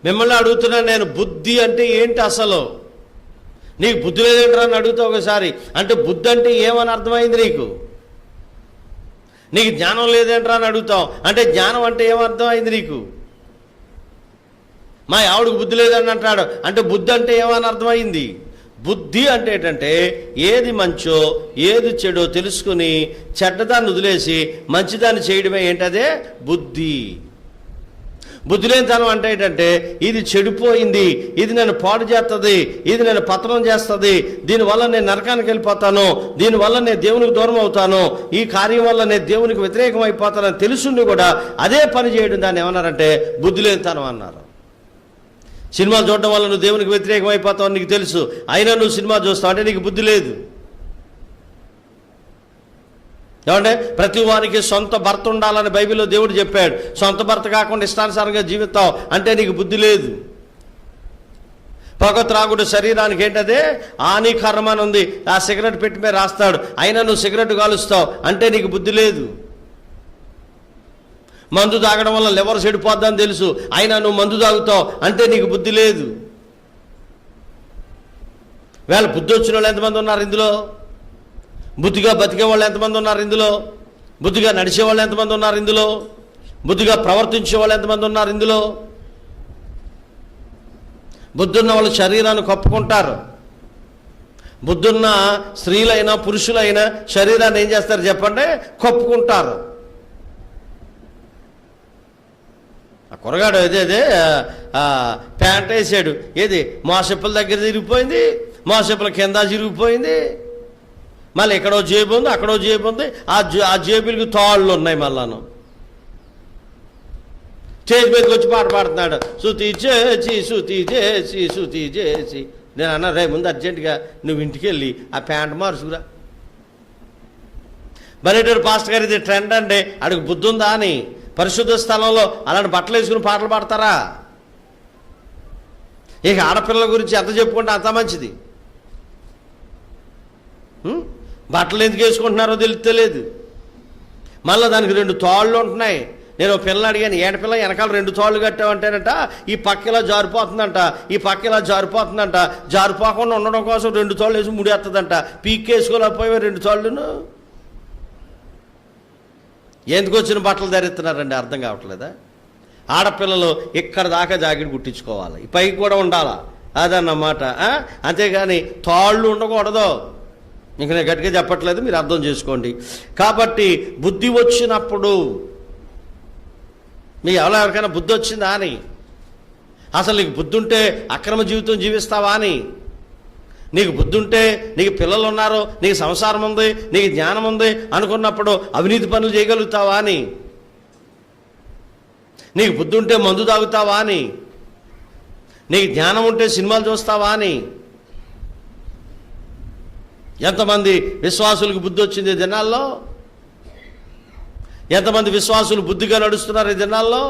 మిమ్మల్ని అడుగుతున్నాను నేను, బుద్ధి అంటే ఏంటి అసలు? నీకు బుద్ధి లేదేంట్రా అని అడుగుతావు ఒకసారి. అంటే బుద్ధి అంటే ఏమని అర్థమైంది నీకు? నీకు జ్ఞానం లేదేంట్రా అని అడుగుతావు, అంటే జ్ఞానం అంటే ఏమర్థమైంది నీకు? మా ఆవిడకు బుద్ధి లేదని అంటాడు, అంటే బుద్ధి అంటే ఏమని అర్థమైంది? బుద్ధి అంటే ఏంటంటే ఏది మంచో ఏది చెడో తెలుసుకుని చెడ్డదాన్ని వదిలేసి మంచిదాన్ని చేయడమే ఏంటదే బుద్ధి. బుద్ధి లేనితనం అంటే ఏంటంటే ఇది చెడిపోయింది, ఇది నేను పాడు చేస్తుంది, ఇది నేను పతనం చేస్తుంది, దీనివల్ల నేను నరకానికి వెళ్ళిపోతాను, దీనివల్ల నేను దేవునికి దూరం అవుతాను, ఈ కార్యం వల్ల నేను దేవునికి వ్యతిరేకం అయిపోతానని తెలుసుండి కూడా అదే పని చేయడం దాన్ని ఏమన్నారంటే బుద్ధి లేనితనం అన్నారు. సినిమా చూడడం వల్ల నువ్వు దేవునికి వ్యతిరేకం అయిపోతావు నీకు తెలుసు, అయినా నువ్వు సినిమా చూస్తావు అంటే నీకు బుద్ధి లేదు. ఏమంటే ప్రతి వారికి సొంత భర్త ఉండాలని బైబిల్లో దేవుడు చెప్పాడు. సొంత భర్త కాకుండా ఇష్టానుసారంగా జీవితావు అంటే నీకు బుద్ధి లేదు. పొగ త్రాగుడు శరీరానికి ఏంటదే హానికరం అని ఉంది, ఆ సిగరెట్ పెట్టి మీద రాస్తాడు, అయినా నువ్వు సిగరెట్ కాలుస్తావు అంటే నీకు బుద్ధి లేదు. మందు తాగడం వల్ల లివర్ చెడిపోద్దని తెలుసు, అయినా నువ్వు మందు తాగుతావు అంటే నీకు బుద్ధి లేదు. వేళ బుద్ధి వచ్చిన వాళ్ళు ఎంతమంది ఉన్నారు ఇందులో? బుద్ధిగా బతికే వాళ్ళు ఎంతమంది ఉన్నారు ఇందులో? బుద్ధిగా నడిచేవాళ్ళు ఎంతమంది ఉన్నారు ఇందులో? బుద్ధిగా ప్రవర్తించే వాళ్ళు ఎంతమంది ఉన్నారు ఇందులో? బుద్ధున్న వాళ్ళు శరీరాన్ని కప్పుకుంటారు. బుద్ధున్న స్త్రీలైనా పురుషులైనా శరీరాన్ని ఏం చేస్తారు చెప్పండి? కప్పుకుంటారు. ఆ కురగాడు ఏదేదే ప్యాంట్ వేసాడు, ఏది మోసెప్పుల దగ్గర తిరిగిపోయింది, మోసెప్పుల కింద చిరిగిపోయింది, మళ్ళీ ఎక్కడో జేబు ఉంది అక్కడో జేబు ఉంది, ఆ జేబులకి తాళ్ళు ఉన్నాయి. మళ్ళాను స్టేజ్ మీదకి వచ్చి పాట పాడుతున్నాడు, శృతి చేసి శృతి చేసి శృతి చేసి. నేను అన్నా రే ముందు అర్జెంటుగా నువ్వు ఇంటికి వెళ్ళి ఆ ప్యాంట్ మార్చుకురా. బనేటూరు పాస్టర్ గారు ఇది ట్రెండ్ అంటే అడుగు బుద్ధి ఉందా అని పరిశుద్ధ స్థలంలో అలాంటి బట్టలు వేసుకుని పాటలు పాడతారా? ఇక ఆడపిల్లల గురించి ఎంత చెప్పుకుంటే అంత మంచిది. బట్టలు ఎందుకు వేసుకుంటున్నారో తెలియదు. మళ్ళీ దానికి 2 తాళ్ళు ఉంటున్నాయి. నేను పిల్లలు అడిగాను, ఏడపిల్ల వెనకాల 2 తాళ్ళు కట్టామంటేనట ఈ పక్క ఇలా జారిపోతుందంట, ఈ పక్క ఇలా జారిపోతుందంట, జారిపోకుండా ఉండడం కోసం 2 తాళ్ళు వేసి ముడేస్తుందంట. పీక్కేసుకోలేకపోయే 2 తాళ్ళును ఎందుకు వచ్చిన బట్టలు ధరిస్తున్నారండి? అర్థం కావట్లేదా? ఆడపిల్లలు ఇక్కడ దాకా జాకెట్ కుట్టించుకోవాలి, పైకి కూడా ఉండాలా, అదన్నమాట. అంతేగాని తాళ్ళు ఉండకూడదు. ఇంక నేను గట్టిగా చెప్పట్లేదు, మీరు అర్థం చేసుకోండి. కాబట్టి బుద్ధి వచ్చినప్పుడు మీ ఎవరికైనా బుద్ధి వచ్చిందా అని, అసలు నీకు బుద్ధి ఉంటే అక్రమ జీవితం జీవిస్తావా అని, నీకు బుద్ధి ఉంటే నీకు పిల్లలు ఉన్నారు, నీకు సంసారం ఉంది, నీకు జ్ఞానం ఉంది అనుకున్నప్పుడు అవినీతి పనులు చేయగలుగుతావా అని, నీకు బుద్ధి ఉంటే మందు తాగుతావా అని, నీకు జ్ఞానం ఉంటే సినిమాలు చూస్తావా అని. ఎంతమంది విశ్వాసులకు బుద్ధి వచ్చింది ఈ దినాల్లో? ఎంతమంది విశ్వాసులు బుద్ధిగా నడుస్తున్నారు ఈ దినాల్లో?